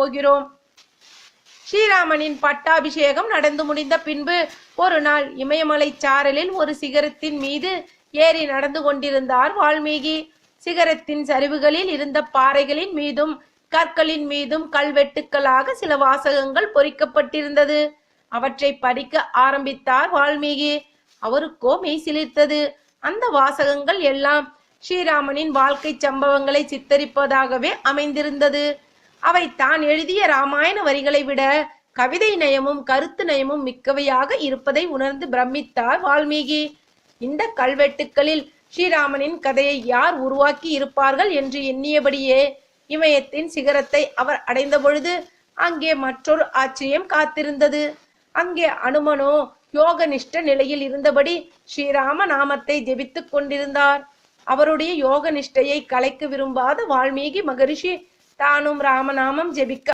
போகிறோம். ஸ்ரீராமனின் பட்டாபிஷேகம் நடந்து முடிந்த பின்பு ஒரு நாள் இமயமலை சாரலில் ஒரு சிகரத்தின் மீது ஏறி நடந்து கொண்டிருந்தார் வால்மீகி. சிகரத்தின் சரிவுகளில் இருந்த பாறைகளின் மீதும் கற்களின் மீதும் கல்வெட்டுக்களாக சில வாசகங்கள் பொறிக்கப்பட்டிருந்தது. அவற்றை படிக்க ஆரம்பித்தார் வால்மீகி. அவருக்கோ மெய் சிலிர்த்தது. அந்த வாசகங்கள் எல்லாம் ஸ்ரீராமனின் வாழ்க்கை சம்பவங்களை சித்தரிப்பதாகவே அமைந்திருந்தது. அவை தான் எழுதிய ராமாயண வரிகளை விட கவிதை நயமும் கருத்து நயமும் மிக்கவையாக இருப்பதை உணர்ந்து பிரமித்தார் வால்மீகி. இந்த கல்வெட்டுக்களில் ஸ்ரீராமனின் கதையை யார் உருவாக்கி இருப்பார்கள் என்று எண்ணியபடியே இமயத்தின் சிகரத்தை அவர் அடைந்த பொழுது அங்கே மற்றொரு ஆச்சரியம் காத்திருந்தது. அங்கே அனுமனோ யோகனிஷ்ட நிலையில் இருந்தபடி ஸ்ரீராம நாமத்தை ஜெபித்துக் கொண்டிருந்தார். அவருடைய யோக நிஷ்டையை கலைக்க விரும்பாத வால்மீகி மகரிஷி தானும் ராமநாமம் ஜெபிக்க